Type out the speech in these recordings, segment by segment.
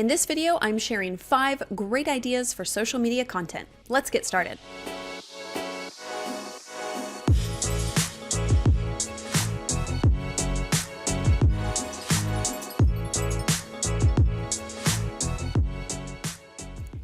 In this video, I'm sharing 5 great ideas for social media content. Let's get started.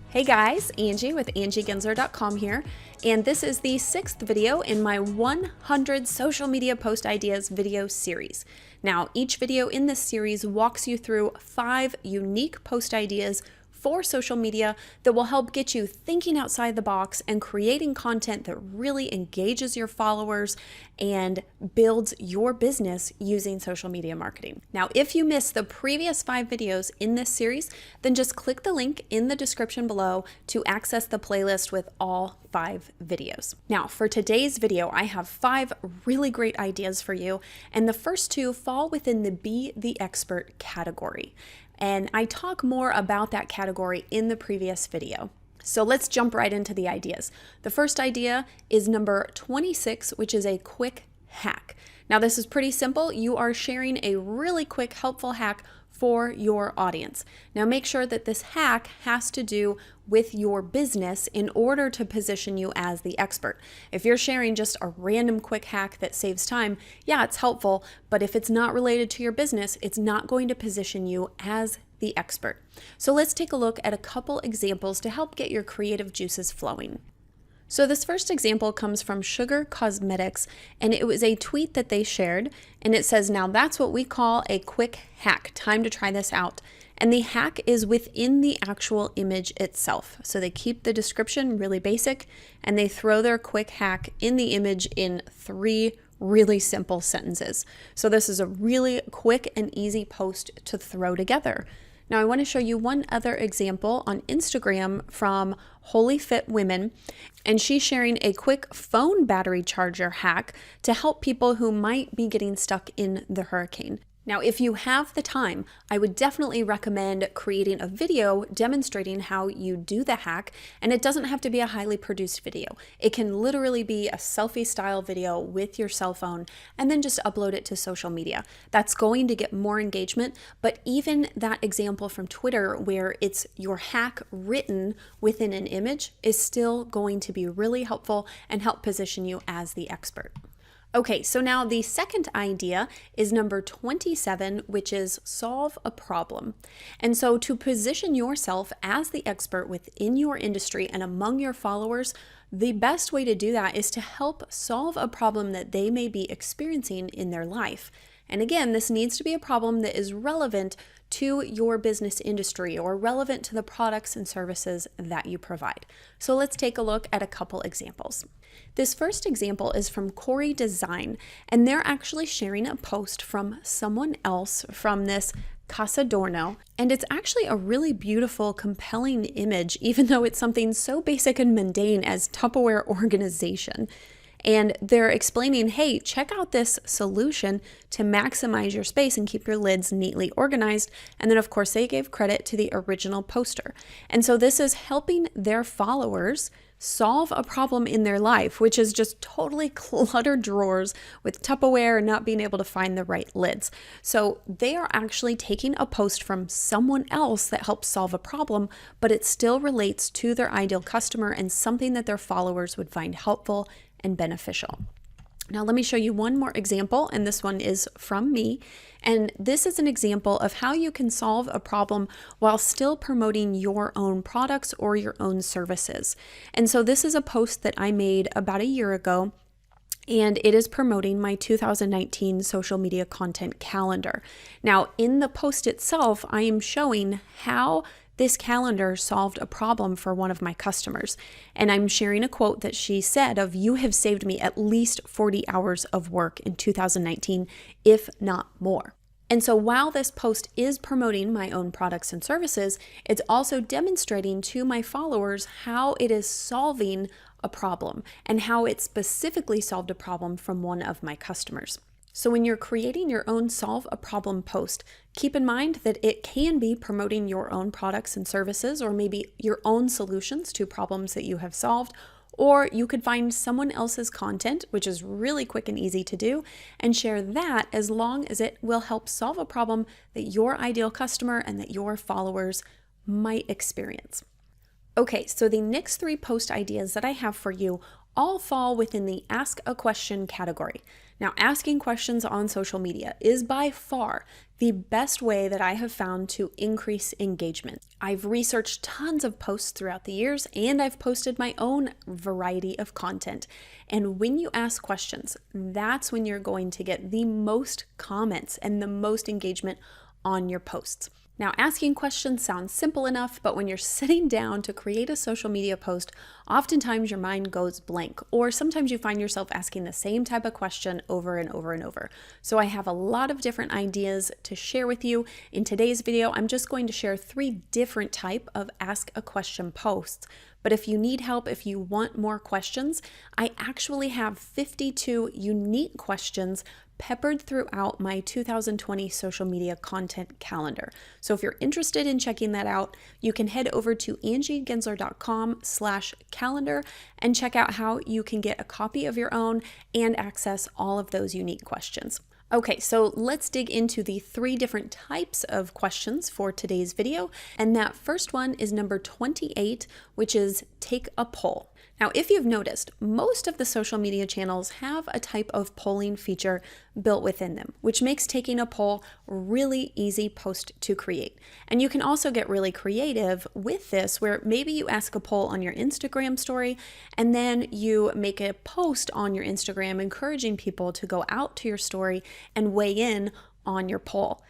Hey guys, Angie with Gensler.com here, and this is the 6th video in my 100 social media post ideas video series. Now, each video in this series walks you through 5 unique post ideas for social media that will help get you thinking outside the box and creating content that really engages your followers and builds your business using social media marketing. Now, if you missed the previous 5 videos in this series, then just click the link in the description below to access the playlist with all 5 videos. Now, for today's video, I have 5 really great ideas for you, and the first 2 fall within the Be the Expert category. And I talk more about that category in the previous video. So let's jump right into the ideas. The first idea is number 26, which is a quick hack. Now this is pretty simple. You are sharing a really quick, helpful hack for your audience. Now make sure that this hack has to do with your business in order to position you as the expert. If you're sharing just a random quick hack that saves time, yeah, it's helpful, but if it's not related to your business, it's not going to position you as the expert. So let's take a look at a couple examples to help get your creative juices flowing. So this first example comes from Sugar Cosmetics, and it was a tweet that they shared, and it says, "Now that's what we call a quick hack. Time to try this out." And the hack is within the actual image itself. So they keep the description really basic, and they throw their quick hack in the image in 3 really simple sentences. So this is a really quick and easy post to throw together. Now I want to show you one other example on Instagram from Holy Fit Women, and she's sharing a quick phone battery charger hack to help people who might be getting stuck in the hurricane. Now, if you have the time, I would definitely recommend creating a video demonstrating how you do the hack, and it doesn't have to be a highly produced video. It can literally be a selfie style video with your cell phone and then just upload it to social media. That's going to get more engagement, but even that example from Twitter where it's your hack written within an image is still going to be really helpful and help position you as the expert. Okay, so now the second idea is number 27, which is solve a problem. And so to position yourself as the expert within your industry and among your followers, the best way to do that is to help solve a problem that they may be experiencing in their life. And again, this needs to be a problem that is relevant to your business industry or relevant to the products and services that you provide. So let's take a look at a couple examples. This first example is from Corey Design, and they're actually sharing a post from someone else from this Casa Dorno, and it's actually a really beautiful, compelling image, even though it's something so basic and mundane as Tupperware organization. And they're explaining, hey, check out this solution to maximize your space and keep your lids neatly organized. And then, of course, they gave credit to the original poster. And so this is helping their followers solve a problem in their life, which is just totally cluttered drawers with Tupperware and not being able to find the right lids. So they are actually taking a post from someone else that helps solve a problem, but it still relates to their ideal customer and something that their followers would find helpful and beneficial. Now let me show you one more example, and this one is from me. And this is an example of how you can solve a problem while still promoting your own products or your own services. And so this is a post that I made about a year ago, and it is promoting my 2019 social media content calendar. Now in the post itself, I am showing how this calendar solved a problem for one of my customers. And I'm sharing a quote that she said of, "You have saved me at least 40 hours of work in 2019, if not more." And so while this post is promoting my own products and services, it's also demonstrating to my followers how it is solving a problem and how it specifically solved a problem from one of my customers. So when you're creating your own solve a problem post, keep in mind that it can be promoting your own products and services, or maybe your own solutions to problems that you have solved, or you could find someone else's content, which is really quick and easy to do, and share that as long as it will help solve a problem that your ideal customer and that your followers might experience. Okay, so the next 3 post ideas that I have for you all fall within the ask a question category. Now, asking questions on social media is by far the best way that I have found to increase engagement. I've researched tons of posts throughout the years, and I've posted my own variety of content. And when you ask questions, that's when you're going to get the most comments and the most engagement on your posts. Now, asking questions sounds simple enough, but when you're sitting down to create a social media post, oftentimes your mind goes blank, or sometimes you find yourself asking the same type of question over and over and over. So I have a lot of different ideas to share with you. In today's video, I'm just going to share 3 different type of ask a question posts. But if you need help, if you want more questions, I actually have 52 unique questions peppered throughout my 2020 social media content calendar. So if you're interested in checking that out, you can head over to angiegensler.com/calendar and check out how you can get a copy of your own and access all of those unique questions. Okay, so let's dig into the 3 different types of questions for today's video. And that first one is number 28, which is take a poll. Now, if you've noticed, most of the social media channels have a type of polling feature built within them, which makes taking a poll really easy post to create. And you can also get really creative with this, where maybe you ask a poll on your Instagram story, and then you make a post on your Instagram encouraging people to go out to your story and weigh in on your poll.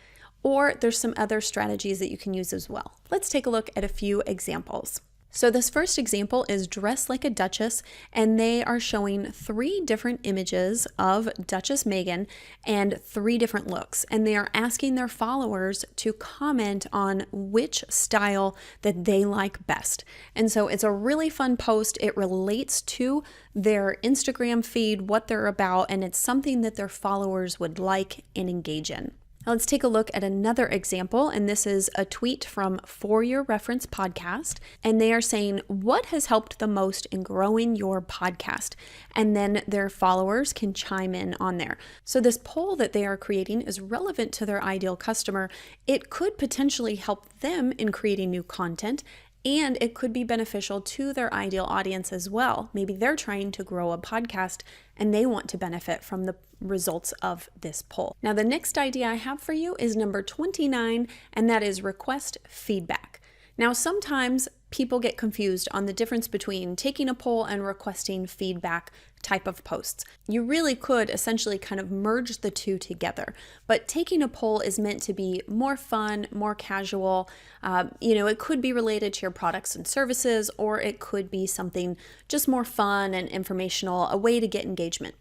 Or there's some other strategies that you can use as well. Let's take a look at a few examples. So this first example is Dress Like a Duchess, and they are showing 3 different images of Duchess Meghan and 3 different looks, and they are asking their followers to comment on which style that they like best. And so it's a really fun post. It relates to their Instagram feed, what they're about, and it's something that their followers would like and engage in. Now let's take a look at another example, and this is a tweet from For Your Reference Podcast, and they are saying, what has helped the most in growing your podcast? And then their followers can chime in on there. So this poll that they are creating is relevant to their ideal customer. It could potentially help them in creating new content, and it could be beneficial to their ideal audience as well. Maybe they're trying to grow a podcast and they want to benefit from the results of this poll. Now, the next idea I have for you is number 29, and that is request feedback. Now, sometimes people get confused on the difference between taking a poll and requesting feedback type of posts. You really could essentially kind of merge the 2 together, but taking a poll is meant to be more fun, more casual. It could be related to your products and services, or it could be something just more fun and informational, a way to get engagement.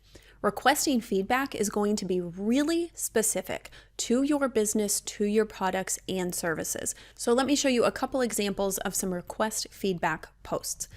Requesting feedback is going to be really specific to your business, to your products and services. So let me show you a couple examples of some request feedback posts.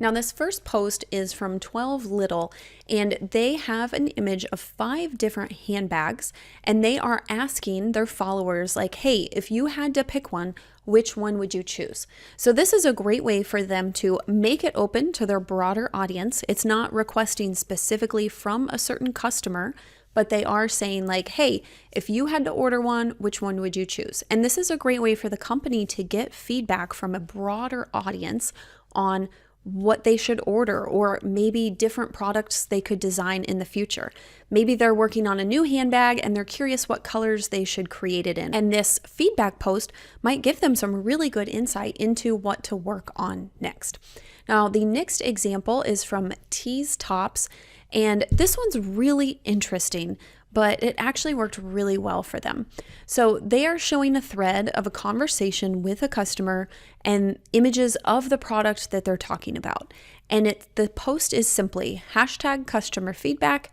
Now, this first post is from 12 Little, and they have an image of 5 different handbags, and they are asking their followers, like, hey, if you had to pick one, which one would you choose? So this is a great way for them to make it open to their broader audience. It's not requesting specifically from a certain customer, but they are saying like, hey, if you had to order one, which one would you choose? And this is a great way for the company to get feedback from a broader audience on what they should order, or maybe different products they could design in the future. Maybe they're working on a new handbag and they're curious what colors they should create it in. And this feedback post might give them some really good insight into what to work on next. Now, the next example is from Tease Tops, and this one's really interesting, but it actually worked really well for them. So they are showing a thread of a conversation with a customer and images of the product that they're talking about. And the post is simply #customer feedback,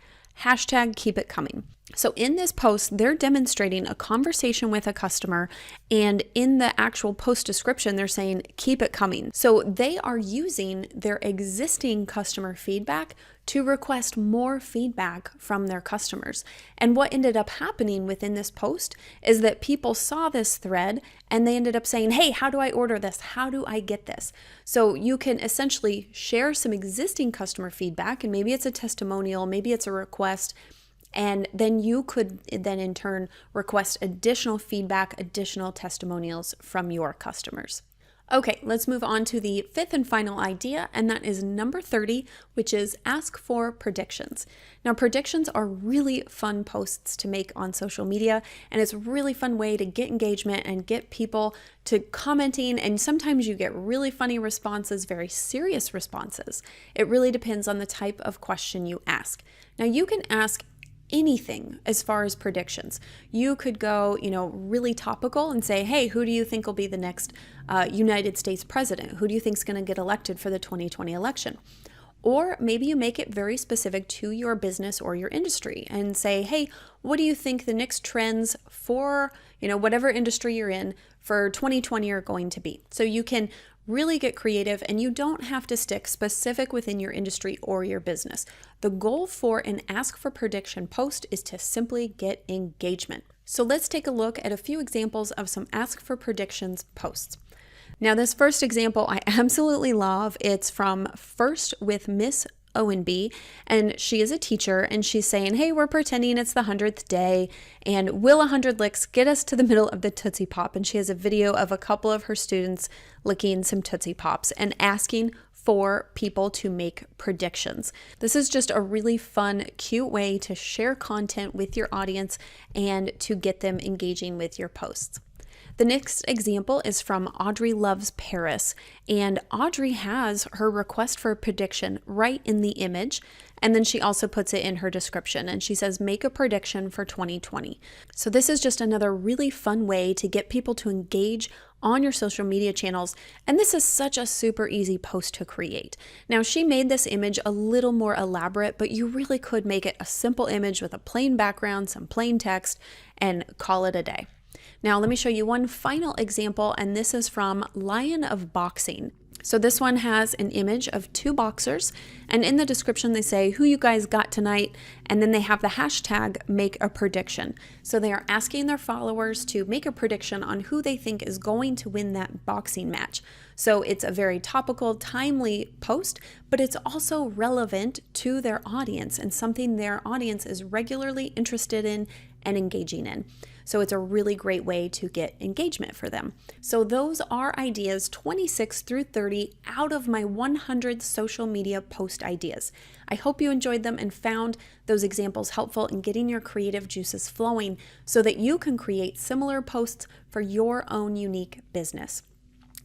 #keep it coming. So in this post, they're demonstrating a conversation with a customer, and in the actual post description, they're saying, keep it coming. So they are using their existing customer feedback to request more feedback from their customers. And what ended up happening within this post is that people saw this thread and they ended up saying, hey, how do I order this? How do I get this? So you can essentially share some existing customer feedback, and maybe it's a testimonial, maybe it's a request, and then you could then in turn request additional feedback, additional testimonials from your customers. Okay, let's move on to the fifth and final idea, and that is number 30, which is ask for predictions. Now, predictions are really fun posts to make on social media, and it's a really fun way to get engagement and get people to commenting, and sometimes you get really funny responses, very serious responses. It really depends on the type of question you ask. Now, you can ask anything as far as predictions. You could go, really topical and say, hey, who do you think will be the next United States president? Who do you think is going to get elected for the 2020 election? Or maybe you make it very specific to your business or your industry and say, hey, what do you think the next trends for, whatever industry you're in for 2020 are going to be? So you can really get creative, and you don't have to stick specific within your industry or your business. The goal for an Ask for Prediction post is to simply get engagement. So let's take a look at a few examples of some Ask for Predictions posts. Now, this first example I absolutely love. It's from First with Miss O&B, and she is a teacher, and she's saying, hey, we're pretending it's the 100th day, and will 100 licks get us to the middle of the Tootsie Pop? And she has a video of a couple of her students licking some Tootsie Pops and asking for people to make predictions. This is just a really fun, cute way to share content with your audience and to get them engaging with your posts. The next example is from Audrey Loves Paris, and Audrey has her request for a prediction right in the image, and then she also puts it in her description, and she says, make a prediction for 2020. So this is just another really fun way to get people to engage on your social media channels, and this is such a super easy post to create. Now, she made this image a little more elaborate, but you really could make it a simple image with a plain background, some plain text, and call it a day. Now, let me show you one final example, and this is from Lion of Boxing. So this one has an image of two boxers, and in the description they say, who you guys got tonight, and then they have the hashtag make a prediction. So they are asking their followers to make a prediction on who they think is going to win that boxing match. So it's a very topical, timely post, but it's also relevant to their audience and something their audience is regularly interested in and engaging in. So it's a really great way to get engagement for them. So those are ideas 26 through 30 out of my 100 social media post ideas. I hope you enjoyed them and found those examples helpful in getting your creative juices flowing so that you can create similar posts for your own unique business.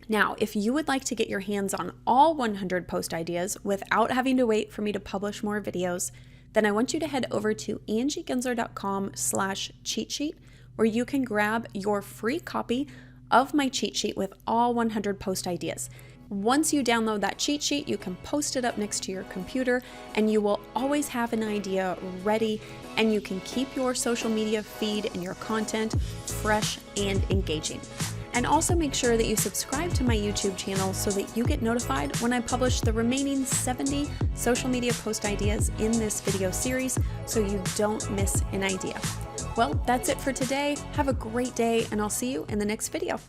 Now, if you would like to get your hands on all 100 post ideas without having to wait for me to publish more videos, then I want you to head over to angiegensler.com/cheat sheet, where you can grab your free copy of my cheat sheet with all 100 post ideas. Once you download that cheat sheet, you can post it up next to your computer, and you will always have an idea ready, and you can keep your social media feed and your content fresh and engaging. And also make sure that you subscribe to my YouTube channel so that you get notified when I publish the remaining 70 social media post ideas in this video series so you don't miss an idea. Well, that's it for today. Have a great day, and I'll see you in the next video.